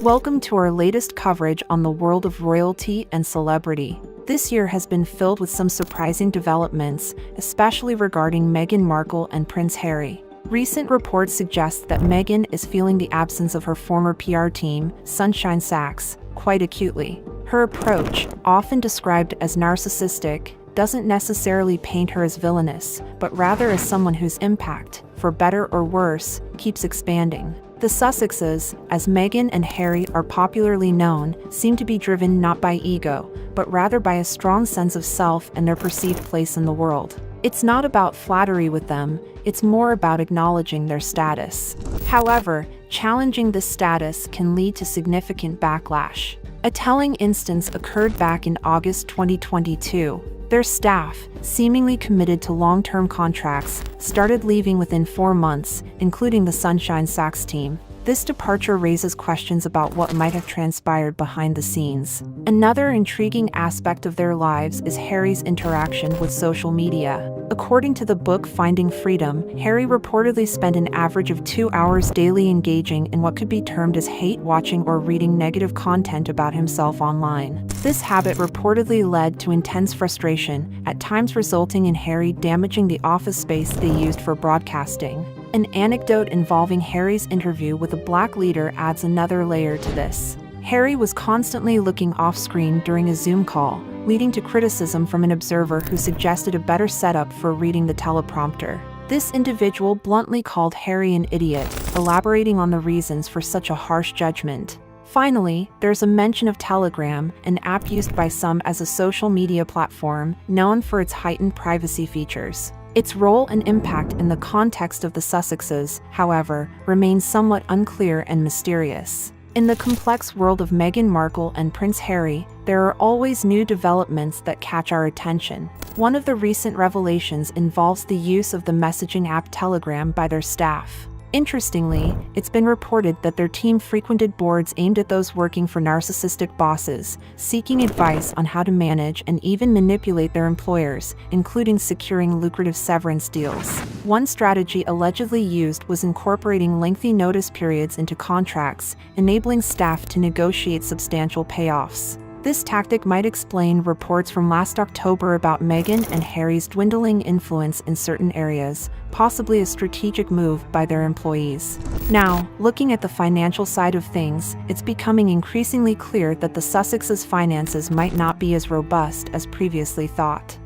Welcome to our latest coverage on the world of royalty and celebrity. This year has been filled with some surprising developments, especially regarding Meghan Markle and Prince Harry. Recent reports suggest that Meghan is feeling the absence of her former PR team, Sunshine Sachs, quite acutely. Her approach, often described as narcissistic, doesn't necessarily paint her as villainous, but rather as someone whose impact, for better or worse, keeps expanding. The Sussexes, as Meghan and Harry are popularly known, seem to be driven not by ego, but rather by a strong sense of self and their perceived place in the world. It's not about flattery with them, it's more about acknowledging their status. However, challenging this status can lead to significant backlash. A telling instance occurred back in August 2022. Their staff, seemingly committed to long-term contracts, started leaving within 4 months, including the Sunshine Sachs team. This departure raises questions about what might have transpired behind the scenes. Another intriguing aspect of their lives is Harry's interaction with social media. According to the book Finding Freedom, Harry reportedly spent an average of 2 hours daily engaging in what could be termed as hate-watching or reading negative content about himself online. This habit reportedly led to intense frustration, at times resulting in Harry damaging the office space they used for broadcasting. An anecdote involving Harry's interview with a black leader adds another layer to this. Harry was constantly looking off-screen during a Zoom call, leading to criticism from an observer who suggested a better setup for reading the teleprompter. This individual bluntly called Harry an idiot, elaborating on the reasons for such a harsh judgment. Finally, there's a mention of Telegram, an app used by some as a social media platform, known for its heightened privacy features. Its role and impact in the context of the Sussexes, however, remains somewhat unclear and mysterious. In the complex world of Meghan Markle and Prince Harry, there are always new developments that catch our attention. One of the recent revelations involves the use of the messaging app Telegram by their staff. Interestingly, it's been reported that their team frequented boards aimed at those working for narcissistic bosses, seeking advice on how to manage and even manipulate their employers, including securing lucrative severance deals. One strategy allegedly used was incorporating lengthy notice periods into contracts, enabling staff to negotiate substantial payoffs. This tactic might explain reports from last October about Meghan and Harry's dwindling influence in certain areas, possibly a strategic move by their employees. Now, looking at the financial side of things, it's becoming increasingly clear that the Sussexes' finances might not be as robust as previously thought.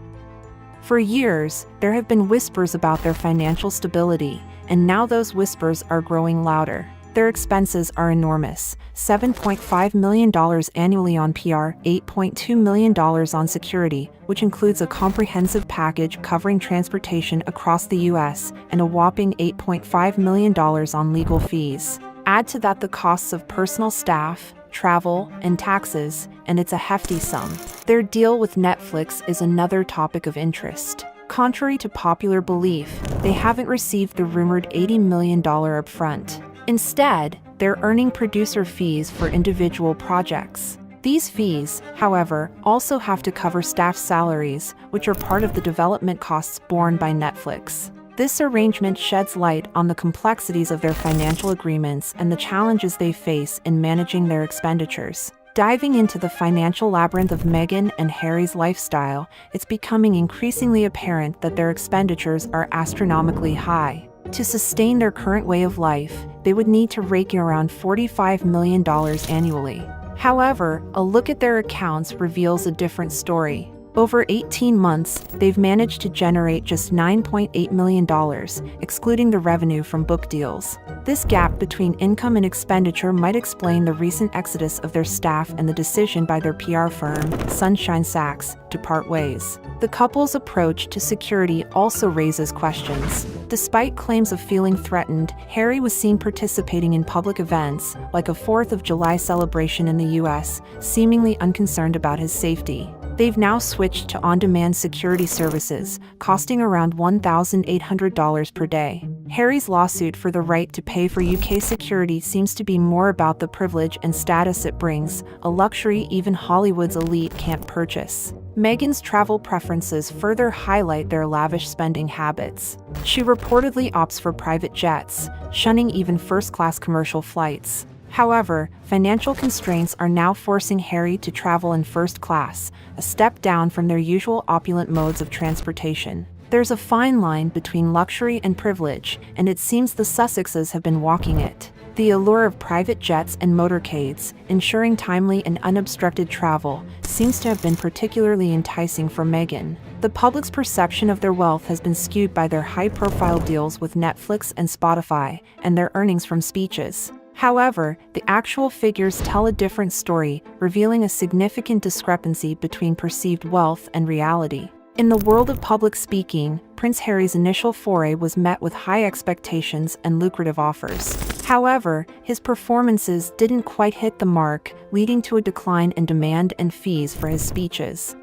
For years, there have been whispers about their financial stability, and now those whispers are growing louder. Their expenses are enormous: $7.5 million annually on PR, $8.2 million on security, which includes a comprehensive package covering transportation across the US, and a whopping $8.5 million on legal fees. Add to that the costs of personal staff, travel, and taxes, and it's a hefty sum. Their deal with Netflix is another topic of interest. Contrary to popular belief, they haven't received the rumored $80 million upfront. Instead, they're earning producer fees for individual projects. These fees, however, also have to cover staff salaries, which are part of the development costs borne by Netflix. This arrangement sheds light on the complexities of their financial agreements and the challenges they face in managing their expenditures. Diving into the financial labyrinth of Meghan and Harry's lifestyle, it's becoming increasingly apparent that their expenditures are astronomically high. To sustain their current way of life, they would need to rake in around $45 million annually. However, a look at their accounts reveals a different story. Over 18 months, they've managed to generate just $9.8 million, excluding the revenue from book deals. This gap between income and expenditure might explain the recent exodus of their staff and the decision by their PR firm, Sunshine Sachs, to part ways. The couple's approach to security also raises questions. Despite claims of feeling threatened, Harry was seen participating in public events, like a 4th of July celebration in the US, seemingly unconcerned about his safety. They've now switched to on-demand security services, costing around $1,800 per day. Harry's lawsuit for the right to pay for UK security seems to be more about the privilege and status it brings, a luxury even Hollywood's elite can't purchase. Meghan's travel preferences further highlight their lavish spending habits. She reportedly opts for private jets, shunning even first-class commercial flights. However, financial constraints are now forcing Harry to travel in first class, a step down from their usual opulent modes of transportation. There's a fine line between luxury and privilege, and it seems the Sussexes have been walking it. The allure of private jets and motorcades, ensuring timely and unobstructed travel, seems to have been particularly enticing for Meghan. The public's perception of their wealth has been skewed by their high-profile deals with Netflix and Spotify, and their earnings from speeches. However, the actual figures tell a different story, revealing a significant discrepancy between perceived wealth and reality. In the world of public speaking, Prince Harry's initial foray was met with high expectations and lucrative offers. However, his performances didn't quite hit the mark, leading to a decline in demand and fees for his speeches.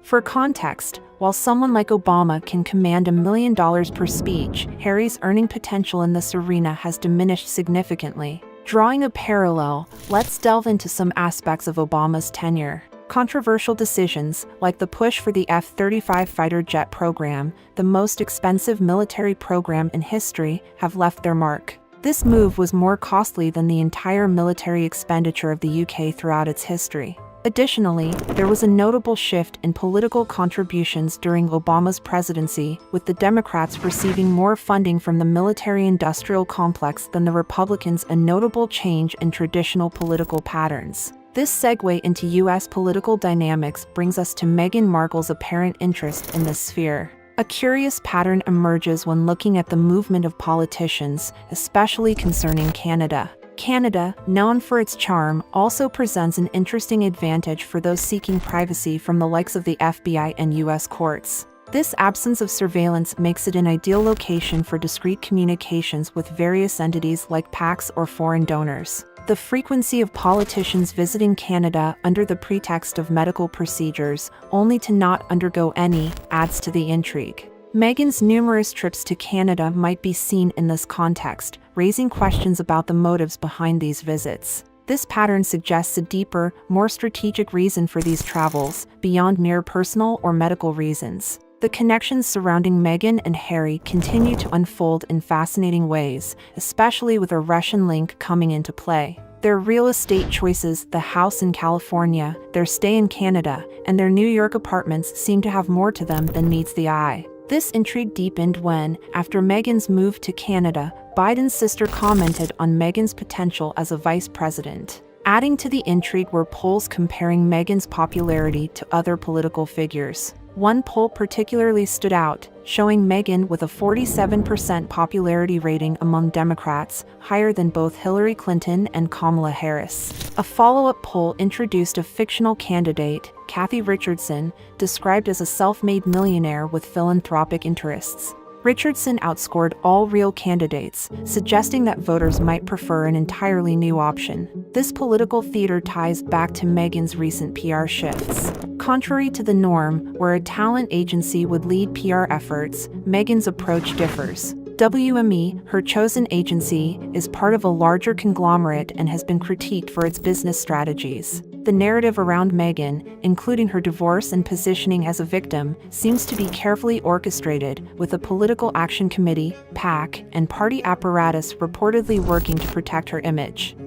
For context, while someone like Obama can command $1 million per speech, Harry's earning potential in this arena has diminished significantly. Drawing a parallel, let's delve into some aspects of Obama's tenure. Controversial decisions, like the push for the F-35 fighter jet program, the most expensive military program in history, have left their mark. This move was more costly than the entire military expenditure of the UK throughout its history. Additionally, there was a notable shift in political contributions during Obama's presidency, with the Democrats receiving more funding from the military-industrial complex than the Republicans, a notable change in traditional political patterns. This segue into U.S. political dynamics brings us to Meghan Markle's apparent interest in this sphere. A curious pattern emerges when looking at the movement of politicians, especially concerning Canada. Canada, known for its charm, also presents an interesting advantage for those seeking privacy from the likes of the FBI and U.S. courts. This absence of surveillance makes it an ideal location for discreet communications with various entities like PACs or foreign donors. The frequency of politicians visiting Canada under the pretext of medical procedures, only to not undergo any, adds to the intrigue. Meghan's numerous trips to Canada might be seen in this context, raising questions about the motives behind these visits. This pattern suggests a deeper, more strategic reason for these travels, beyond mere personal or medical reasons. The connections surrounding Meghan and Harry continue to unfold in fascinating ways, especially with a Russian link coming into play. Their real estate choices, the house in California, their stay in Canada, and their New York apartments seem to have more to them than meets the eye. This intrigue deepened when, after Meghan's move to Canada, Biden's sister commented on Meghan's potential as a vice president. Adding to the intrigue were polls comparing Meghan's popularity to other political figures. One poll particularly stood out, showing Meghan with a 47% popularity rating among Democrats, higher than both Hillary Clinton and Kamala Harris. A follow-up poll introduced a fictional candidate, Kathy Richardson, described as a self-made millionaire with philanthropic interests. Richardson outscored all real candidates, suggesting that voters might prefer an entirely new option. This political theater ties back to Meghan's recent PR shifts. Contrary to the norm, where a talent agency would lead PR efforts, Meghan's approach differs. WME, her chosen agency, is part of a larger conglomerate and has been critiqued for its business strategies. The narrative around Meghan, including her divorce and positioning as a victim, seems to be carefully orchestrated, with a political action committee, PAC, and party apparatus reportedly working to protect her image.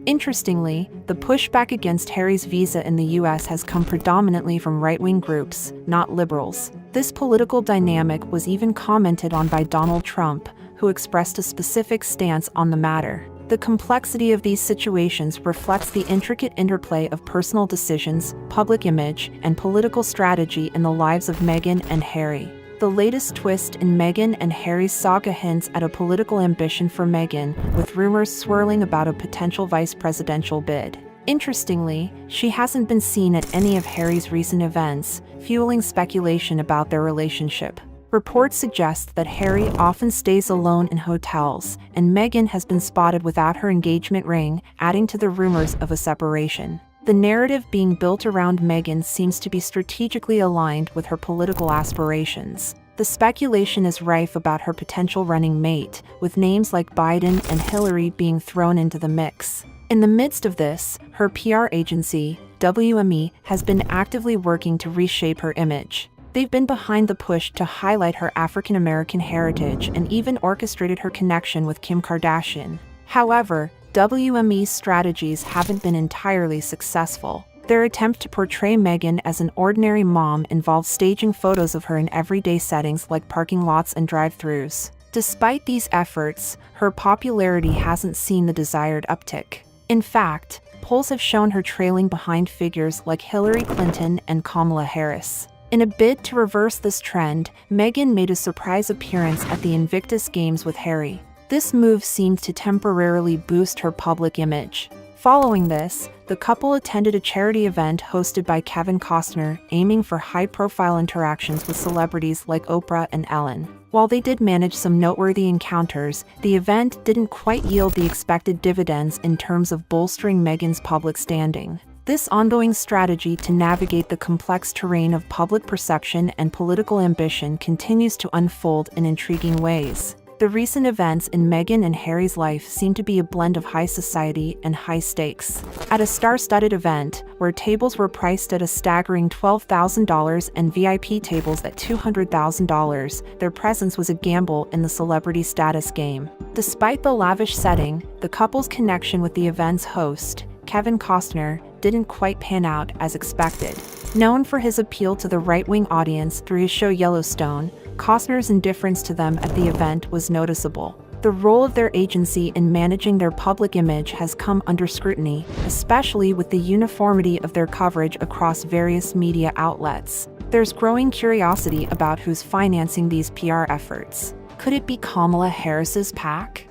Interestingly, the pushback against Harry's visa in the U.S. has come predominantly from right-wing groups, not liberals. This political dynamic was even commented on by Donald Trump, who expressed a specific stance on the matter. The complexity of these situations reflects the intricate interplay of personal decisions, public image, and political strategy in the lives of Meghan and Harry. The latest twist in Meghan and Harry's saga hints at a political ambition for Meghan, with rumors swirling about a potential vice presidential bid. Interestingly, she hasn't been seen at any of Harry's recent events, fueling speculation about their relationship. Reports suggest that Harry often stays alone in hotels, and Meghan has been spotted without her engagement ring, adding to the rumors of a separation. The narrative being built around Meghan seems to be strategically aligned with her political aspirations. The speculation is rife about her potential running mate, with names like Biden and Hillary being thrown into the mix. In the midst of this, her PR agency, WME, has been actively working to reshape her image. They've been behind the push to highlight her African-American heritage and even orchestrated her connection with Kim Kardashian. However, WME's strategies haven't been entirely successful. Their attempt to portray Meghan as an ordinary mom involved staging photos of her in everyday settings like parking lots and drive-thrus. Despite these efforts, her popularity hasn't seen the desired uptick. In fact, polls have shown her trailing behind figures like Hillary Clinton and Kamala Harris. In a bid to reverse this trend, Meghan made a surprise appearance at the Invictus Games with Harry. This move seemed to temporarily boost her public image. Following this, the couple attended a charity event hosted by Kevin Costner, aiming for high-profile interactions with celebrities like Oprah and Ellen. While they did manage some noteworthy encounters, the event didn't quite yield the expected dividends in terms of bolstering Meghan's public standing. This ongoing strategy to navigate the complex terrain of public perception and political ambition continues to unfold in intriguing ways. The recent events in Meghan and Harry's life seem to be a blend of high society and high stakes. At a star-studded event, where tables were priced at a staggering $12,000 and VIP tables at $200,000, their presence was a gamble in the celebrity status game. Despite the lavish setting, the couple's connection with the event's host, Kevin Costner, didn't quite pan out as expected. Known for his appeal to the right-wing audience through his show Yellowstone, Costner's indifference to them at the event was noticeable. The role of their agency in managing their public image has come under scrutiny, especially with the uniformity of their coverage across various media outlets. There's growing curiosity about who's financing these PR efforts. Could it be Kamala Harris's PAC?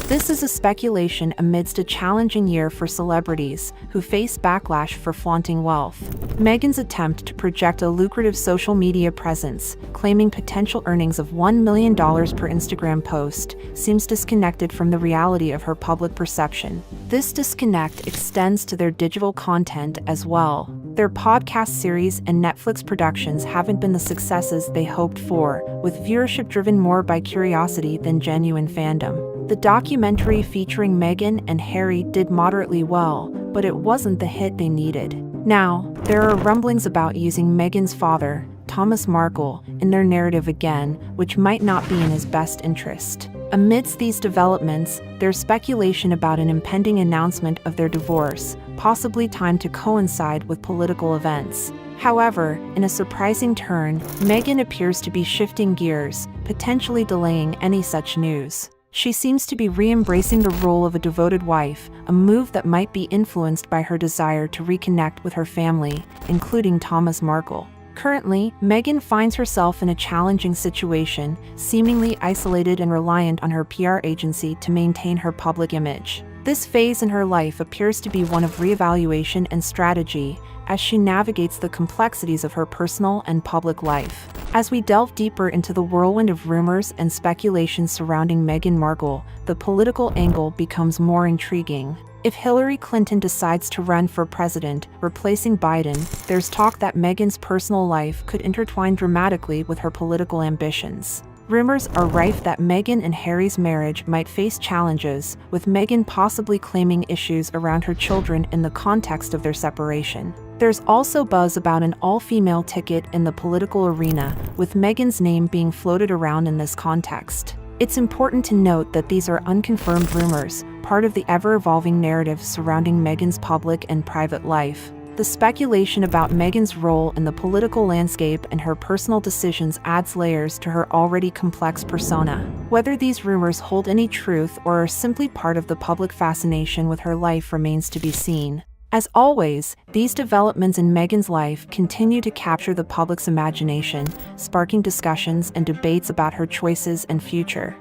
This is a speculation amidst a challenging year for celebrities who face backlash for flaunting wealth. Meghan's attempt to project a lucrative social media presence, claiming potential earnings of $1 million per Instagram post, seems disconnected from the reality of her public perception. This disconnect extends to their digital content as well. Their podcast series and Netflix productions haven't been the successes they hoped for, with viewership driven more by curiosity than genuine fandom. The documentary featuring Meghan and Harry did moderately well, but it wasn't the hit they needed. Now, there are rumblings about using Meghan's father, Thomas Markle, in their narrative again, which might not be in his best interest. Amidst these developments, there's speculation about an impending announcement of their divorce, possibly timed to coincide with political events. However, in a surprising turn, Meghan appears to be shifting gears, potentially delaying any such news. She seems to be re-embracing the role of a devoted wife, a move that might be influenced by her desire to reconnect with her family, including Thomas Markle. Currently, Meghan finds herself in a challenging situation, seemingly isolated and reliant on her PR agency to maintain her public image. This phase in her life appears to be one of reevaluation and strategy, as she navigates the complexities of her personal and public life. As we delve deeper into the whirlwind of rumors and speculations surrounding Meghan Markle, the political angle becomes more intriguing. If Hillary Clinton decides to run for president, replacing Biden, there's talk that Meghan's personal life could intertwine dramatically with her political ambitions. Rumors are rife that Meghan and Harry's marriage might face challenges, with Meghan possibly claiming issues around her children in the context of their separation. There's also buzz about an all-female ticket in the political arena, with Meghan's name being floated around in this context. It's important to note that these are unconfirmed rumors, part of the ever-evolving narrative surrounding Meghan's public and private life. The speculation about Meghan's role in the political landscape and her personal decisions adds layers to her already complex persona. Whether these rumors hold any truth or are simply part of the public fascination with her life remains to be seen. As always, these developments in Meghan's life continue to capture the public's imagination, sparking discussions and debates about her choices and future.